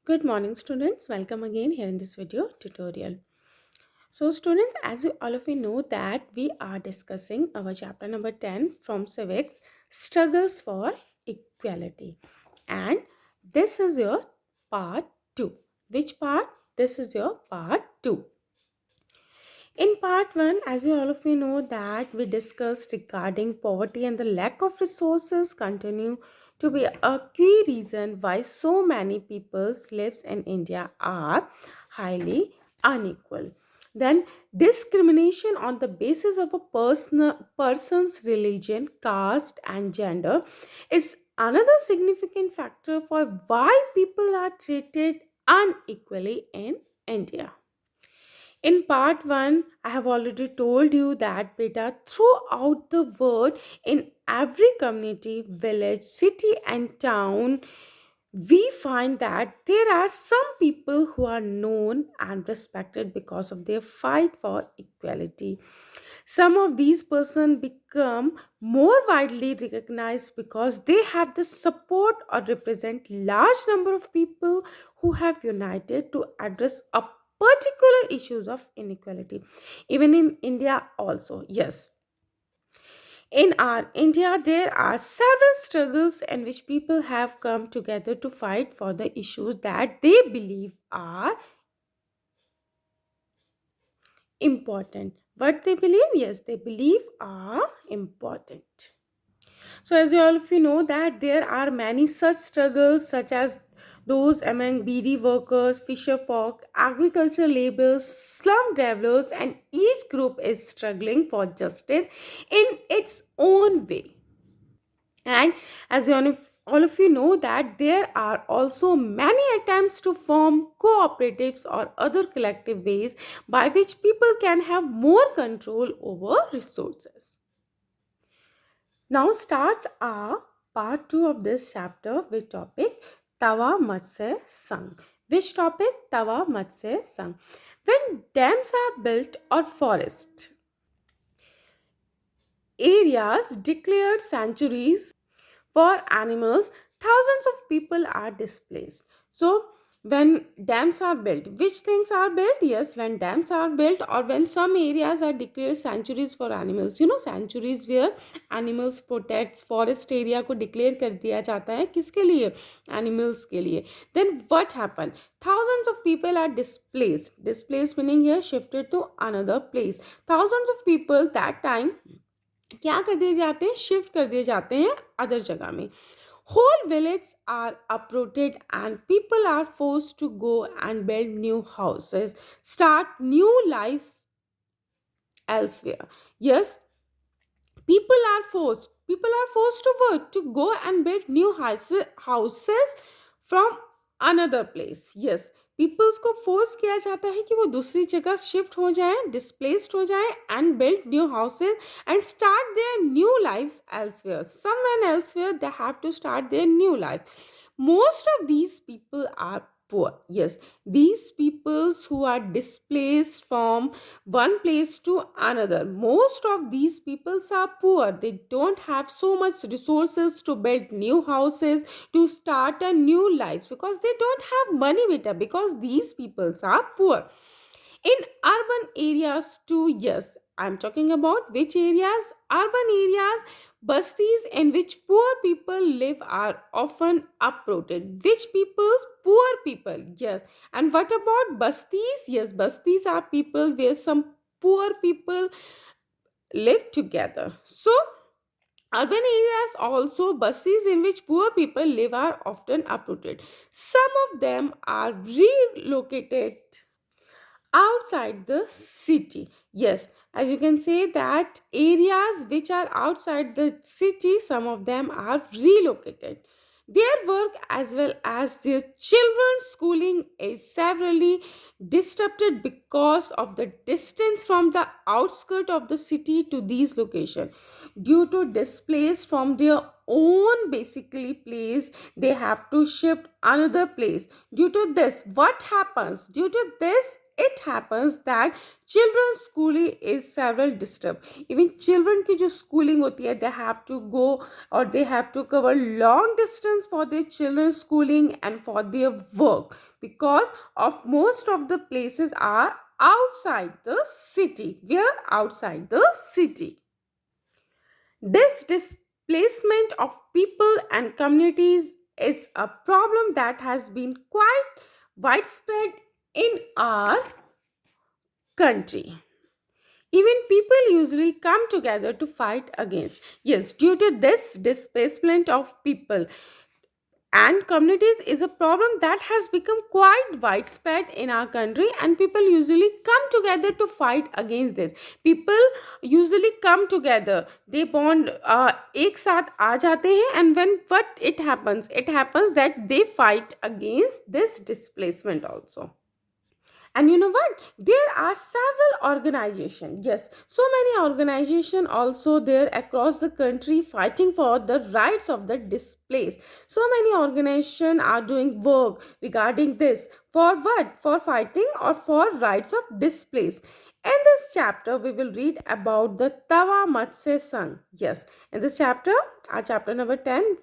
Good morning, students. Welcome again here in this video tutorial. So, students, as you all of you know that we are discussing our chapter number 10 from civics, struggles for equality. And this is your part 2. Which part? This is your part 2. In part 1, as you all of you know that we discussed regarding poverty and the lack of resources continue to be a key reason why so many people's lives in India are highly unequal. Then discrimination on the basis of a person's religion, caste and gender is another significant factor for why people are treated unequally in India. In part 1, I have already told you that beta throughout the world in every community, village, city and town we find that there are some people who are known and respected because of their fight for equality. Some of these persons become more widely recognized because they have the support or represent large number of people who have united to address a particular issues of inequality. Even in India also, yes, in our India, there are several struggles in which people have come together to fight for the issues that they believe are important. What they believe? Yes, they believe are important. So, as you all of you know, that there are many such struggles, such as those among beady workers, fisher folk, agriculture laborers, slum dwellers, and each group is struggling for justice in its own way. And as all of you know that there are also many attempts to form cooperatives or other collective ways by which people can have more control over resources. Now starts our part 2 of this chapter with topic Tawa Matsya Sang. Which topic? Tawa Matsya Sang. When dams are built or forest areas declared sanctuaries for animals, thousands of people are displaced. So when dams are built, which things are built? Yes, when dams are built or when some areas are declared sanctuaries for animals. You know, sanctuaries where animals protects, forest area को declare कर दिया जाता है किसके लिए? Animals के लिए. Then what happened? Thousands of people are displaced. Displaced meaning here shifted to another place. Thousands of people that time क्या कर दिए जाते हैं, शिफ्ट कर दिए जाते हैं अदर जगह में. Whole villages are uprooted and people are forced to go and build new houses, start new lives elsewhere. Yes, people are forced to work to go and build new houses from another place. Yes, peoples को force किया जाता है कि वो दूसरी जगह shift हो जाए, डिस्प्लेस्ड हो जाए and build new houses and start their new lives elsewhere. Somewhere elsewhere they have to start their new life. Most of these people are poor. Yes, these peoples who are displaced from one place to another, most of these peoples are poor. They don't have so much resources to build new houses, to start a new life, because they don't have money, beta, because these peoples are poor. In urban areas too, yes, I'm talking about which areas? Urban areas, bastis in which poor people live are often uprooted. Which peoples? Poor people, yes. And what about bastis? Yes, bastis are people where some poor people live together. So, urban areas also, buses in which poor people live are often uprooted. Some of them are relocated outside the city. Yes, as you can say that areas which are outside the city, some of them are relocated. Their work as well as their children's schooling is severely disrupted because of the distance from the outskirt of the city to these locations. Due to displaced from their own basically place, they have to shift another place. Due to this, what happens? Due to this, it happens that children's schooling is several disturbed. Even children की जो schooling होती है, they have to go or they have to cover long distance for their children's schooling and for their work, because of most of the places are outside the city. Where? Outside the city. This displacement of people and communities is a problem that has been quite widespread in our country. Even people usually come together to fight against. Yes, due to this displacement of people and communities is a problem that has become quite widespread in our country, and people usually come together to fight against this. People usually come together, they bond, एक साथ आ जाते हैं, and when what it happens that they fight against this displacement also. And you know what, there are several organizations, yes, so many organizations also there across the country fighting for the rights of the displaced. So many organizations are doing work regarding this. For what? For fighting or for rights of displaced. In this chapter we will read about the Tawa Matsya Sangh. Yes, in this chapter, our chapter number 10,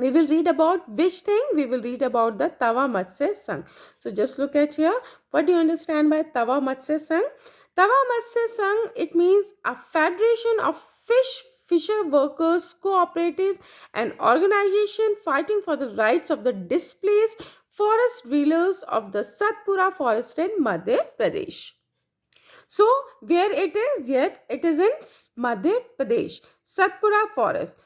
we will read about which thing? We will read about the Tawa Matsya Sangh. So just look at here. What do you understand by Tawa Matsya Sangh? Tawa Matsya Sangh, it means a federation of fisher workers, cooperatives, an organization fighting for the rights of the displaced forest dwellers of the Satpura forest in Madhya Pradesh. So, where it is? Yet it is in Madhya Pradesh, Satpura forest.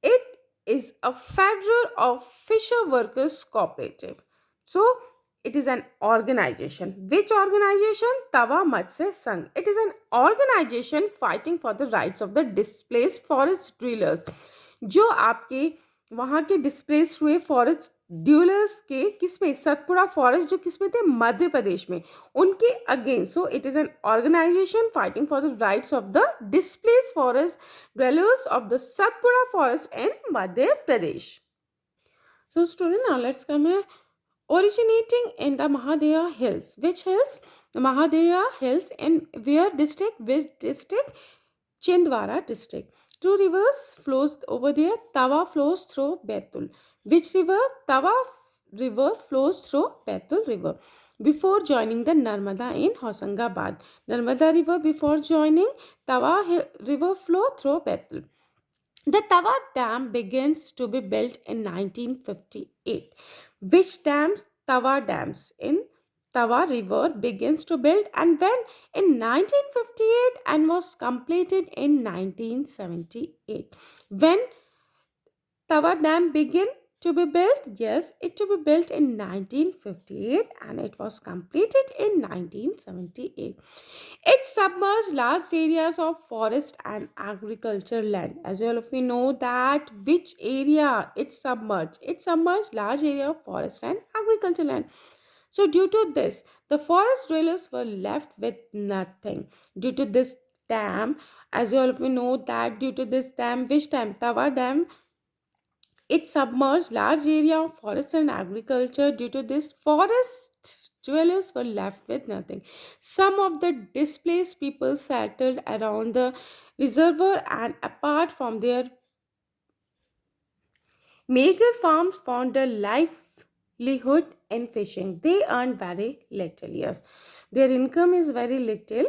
It is a federal of fisher workers cooperative. So, it is an organization. Which organization? Tawa Matsya Sangh. It is an organization fighting for the rights of the displaced forest dwellers. जो आपके वहाँ के displaced हुए forest ड्यूलर्स के किसमें, Satpura forest जो किसमें थे, मध्य प्रदेश में, उनके against. So it is an organisation fighting for the rights of the displaced forest dwellers of the Satpura forest in Madhya Pradesh. So student, now let's come here. Originating in the Mahadeya Hills. Which hills? The Mahadeya Hills in where district? Which district? Chindwara district. Two rivers flows over there. Tawa flows through Betul. Which river? Tawa river flows through Betul river. Before joining the Narmada in Hosangabad. Narmada river before joining Tawa river flow through Betul. The Tawa Dam begins to be built in 1958. Which dams? Tawa dams in Tawa river begins to build, and when in 1958 and was completed in 1978. When Tawa Dam began to be built? Yes, it to be built in 1958 and it was completed in 1978. It submerged large areas of forest and agriculture land. As well, if we know that which area it submerged. It submerged large area of forest and agriculture land. So due to this, the forest dwellers were left with nothing. Due to this dam, as well, if we know that due to this dam, which dam? Tawa Dam, it submerged large area of forest and agriculture. Due to this, forest dwellers were left with nothing. Some of the displaced people settled around the reservoir, and apart from their meager farms, found a livelihood in fishing. They earned very little. Yes, their income is very little.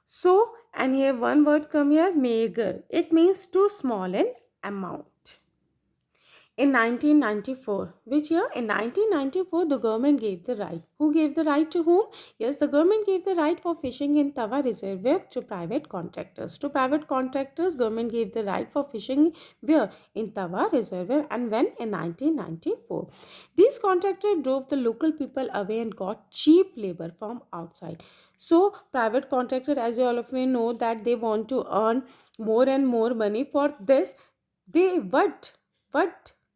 So, and here one word come here, meager. It means too small in amount. In 1994, which year? In 1994, the government gave the right. Who gave the right to whom? Yes, the government gave the right for fishing in Tawa Reservoir to private contractors. To private contractors, government gave the right for fishing where? In Tawa Reservoir. And when? In 1994. These contractors drove the local people away and got cheap labor from outside. So, private contractor, as you all of you know, that they want to earn more and more money for this. They what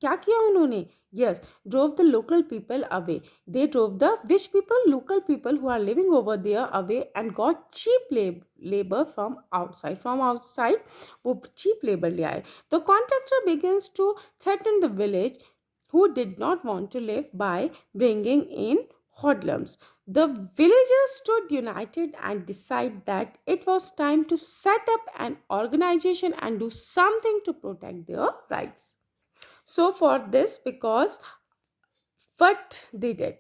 क्या किया उन्होंने? Yes, drove the local people away. They drove the which people? Local people who are living over there away and got cheap labor from outside. From outside, वो cheap labor ले आए. The contractor begins to threaten the village who did not want to live by bringing in hoodlums. The villagers stood united and decided that it was time to set up an organization and do something to protect their rights. So, for this, because what they did,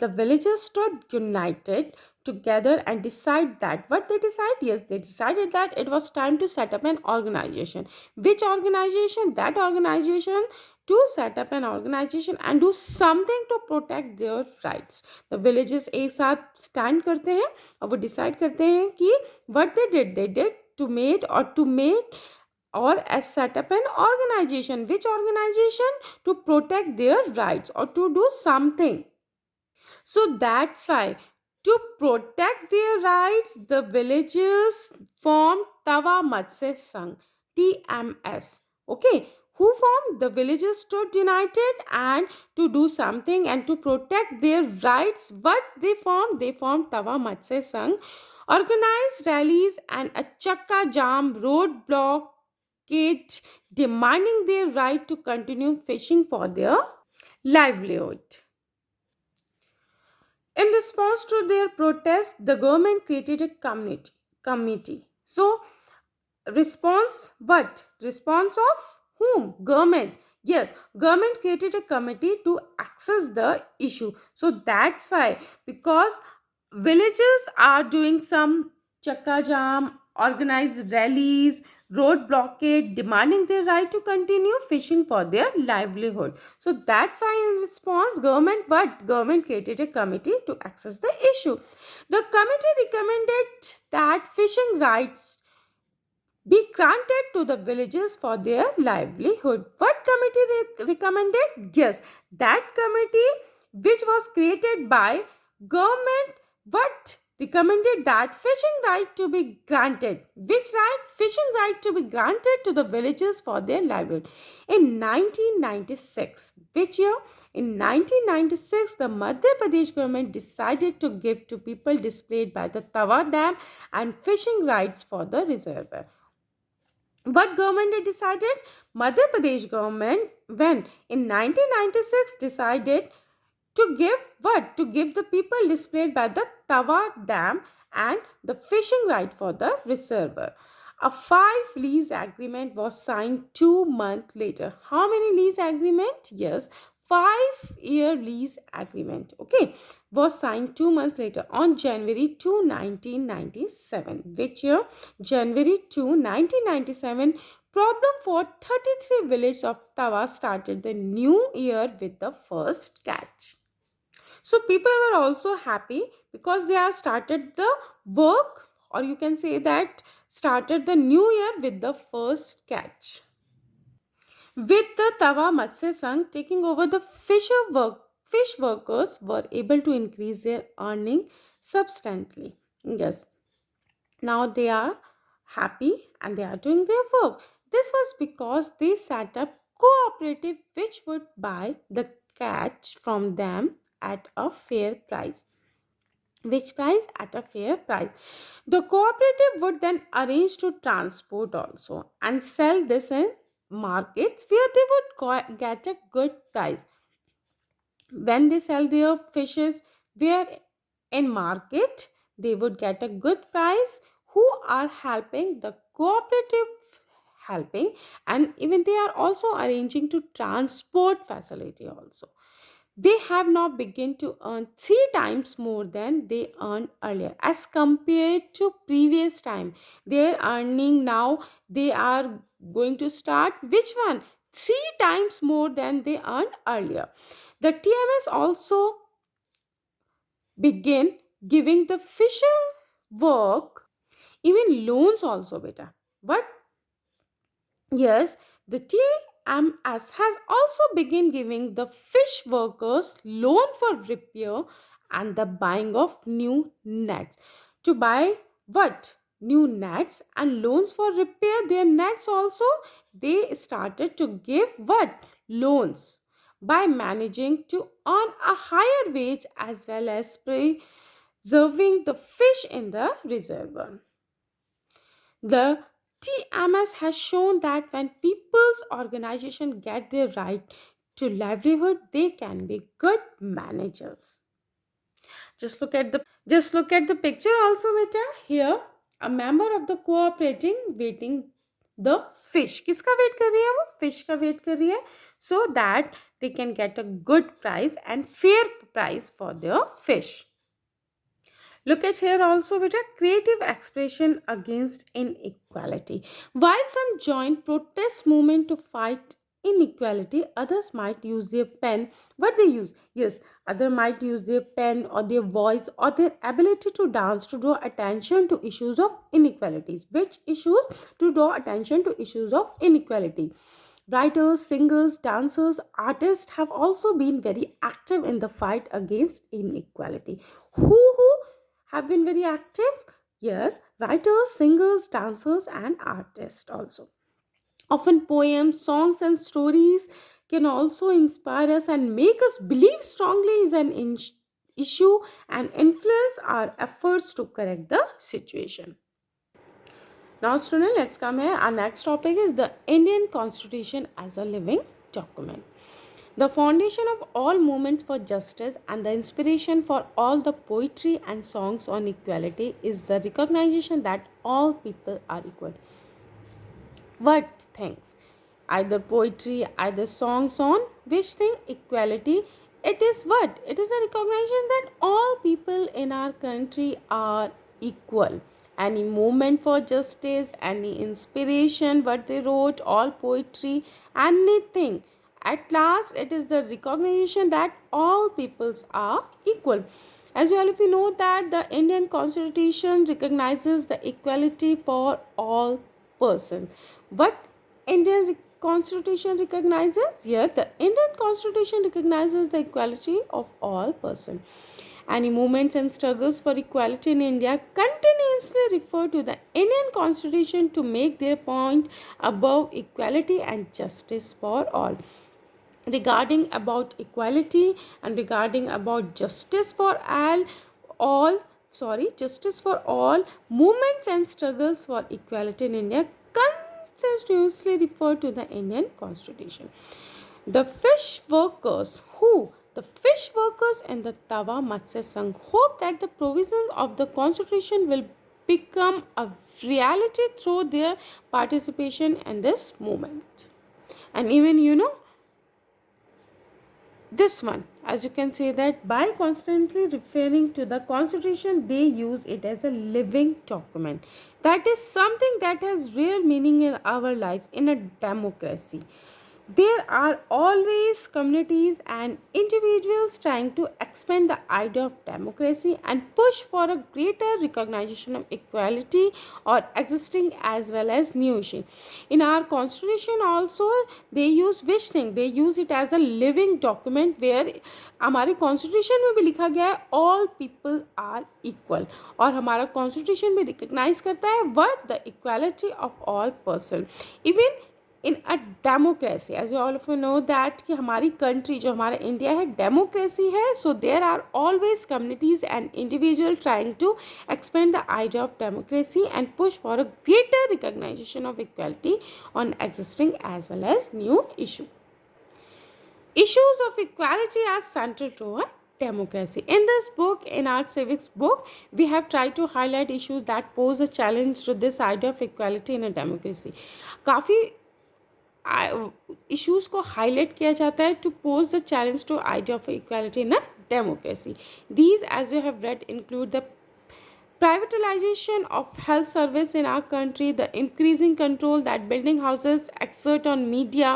the villagers stood united together and decide that what they decide, yes, they decided that it was time to set up an organization. Which organization? That organization, to set up an organization and do something to protect their rights. The villagers एक साथ stand करते हैं और वो decide करते हैं कि what they did to make or as set up an organization. Which organization? To protect their rights or to do something. So that's why, to protect their rights, the villagers formed Tawa Matsya Sangh, TMS. Okay, who formed? The villagers stood united and to do something and to protect their rights. What they formed? They formed Tawa Matsya Sangh, organized rallies and a chakka jam roadblock demanding their right to continue fishing for their livelihood. In response to their protest, the government created a committee. So, response what? Response of whom? Government. Yes, government created a committee to access the issue. So that's why, because villages are doing some chakka jam, organized rallies, road blockade, demanding their right to continue fishing for their livelihood. So that's why, in response, government created a committee to access the issue. The committee recommended that fishing rights be granted to the villagers for their livelihood. What committee recommended? Yes, that committee which was created by government, what recommended that fishing right to be granted. Which right? Fishing right to be granted to the villagers for their livelihood. In 1996, which year? In 1996, the Madhya Pradesh government decided to give to people displaced by the Tawa Dam and fishing rights for the reservoir. What government had decided? Madhya Pradesh government, when in 1996 decided to give what? To give the people displaced by the Tawa Dam and the fishing right for the reservoir. A 5 lease agreement was signed 2 months later. How many lease agreement? Yes, 5 year lease agreement. Okay, was signed 2 months later on January 2, 1997. Which year? January 2, 1997. Problem for 33 villages of Tawa started the new year with the first catch. So people were also happy because they have started the work, or you can say that started the new year with the first catch. With the Tawa Matsya Sangh taking over, the fish workers were able to increase their earning substantially. Yes, now they are happy and they are doing their work. This was because they set up cooperative which would buy the catch from them at a fair price. Which price? At a fair price. The cooperative would then arrange to transport also and sell this in markets where they would get a good price. When they sell their fishes where in market, they would get a good price. Who are helping? The cooperative helping, and even they are also arranging to transport facility also. They have now begun to earn 3 times more than they earned earlier as compared to previous time. Their earning now, they are going to start which one? 3 times more than they earned earlier. The TMS also begin giving the fisher work even loans also, beta. What? Yes, the TMS has also begun giving the fish workers loan for repair and the buying of new nets. To buy what? New nets and loans for repair their nets also. They started to give what? Loans by managing to earn a higher wage as well as preserving the fish in the reservoir. The TMS has shown that when people's organization get their right to livelihood, they can be good managers. Just look at the picture also, beta. Here, a member of the cooperating waiting the fish. किसका wait कर रही है वो? Fish का wait कर रही है, so that they can get a good price and fair price for their fish. Look at here also, beta, creative expression against inequality. While some join protest movement to fight inequality, others might use their pen. What they use? Yes, other might use their pen or their voice or their ability to dance to draw attention to issues of inequalities. Which issues? To draw attention to issues of inequality. Writers, singers, dancers, artists have also been very active in the fight against inequality. Who have been very active? Yes, writers, singers, dancers, and artists also. Often poems, songs, and stories can also inspire us and make us believe strongly is an issue and influence our efforts to correct the situation. Now, student, let's come here. Our next topic is the Indian Constitution as a living document. The foundation of all movements for justice and the inspiration for all the poetry and songs on equality is the recognition that all people are equal. What things? Either poetry, either songs on which thing? Equality. It is what? It is a recognition that all people in our country are equal. Any movement for justice, any inspiration, what they wrote, all poetry, anything. At last, it is the recognition that all peoples are equal. As well, if you know that the Indian Constitution recognizes the equality for all persons. What Indian Constitution recognizes? Yes, the Indian Constitution recognizes the equality of all persons. Any movements and struggles for equality in India continuously refer to the Indian Constitution to make their point above equality and justice for all. Regarding about equality and regarding about justice for justice for all movements and struggles for equality in India continuously refer to the Indian Constitution. The fish workers in the Tawa Matsya Sangh hope that the provisions of the Constitution will become a reality through their participation in this movement. And even this one, as you can say that by constantly referring to the Constitution, they use it as a living document. That is something that has real meaning in our lives in a democracy. There are always communities and individuals trying to expand the idea of democracy and push for a greater recognition of equality or existing as well as new issues. In our constitution also, they use which thing? They use it as a living document where हमारे constitution में भी लिखा गया है all people are equal, और हमारा constitution भी recognise करता है what the equality of all person even in a democracy. As you all of you know that कि हमारी कंट्री जो हमारा इंडिया है डेमोक्रेसी है. So there are always communities and individual trying to expand the idea of democracy and push for a greater recognisation of equality on existing as well as new issue. Issues of equality are central to a democracy. In this book, in our civics book, we have tried to highlight issues that pose a challenge to this idea of equality in a democracy. काफ़ी issues को highlight किया जाता है to pose the challenge to idea of equality in a democracy. These, as you have read, include the privatization of health service in our country, the increasing control that building houses exert on media,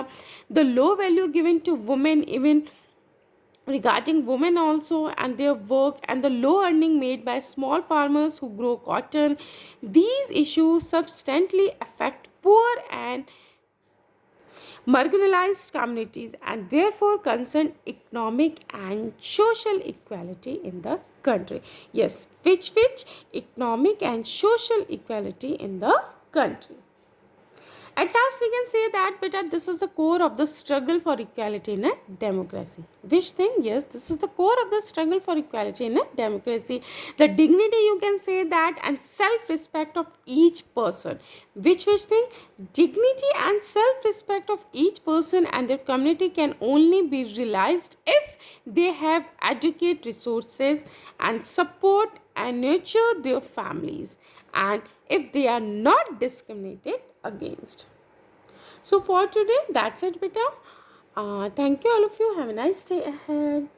the low value given to women, even regarding women also and their work, and the low earning made by small farmers who grow cotton. These issues substantially affect poor and marginalized communities and therefore concern economic and social equality in the country. Yes, which economic and social equality in the country. At last, we can say that, beta, this is the core of the struggle for equality in a democracy. Which thing? Yes, this is the core of the struggle for equality in a democracy. The dignity, you can say that, and self-respect of each person. Which thing? Dignity and self-respect of each person and their community can only be realized if they have adequate resources and support and nurture their families, and if they are not discriminated against. So for today, that's it, beta. Thank you all of you. Have a nice day ahead.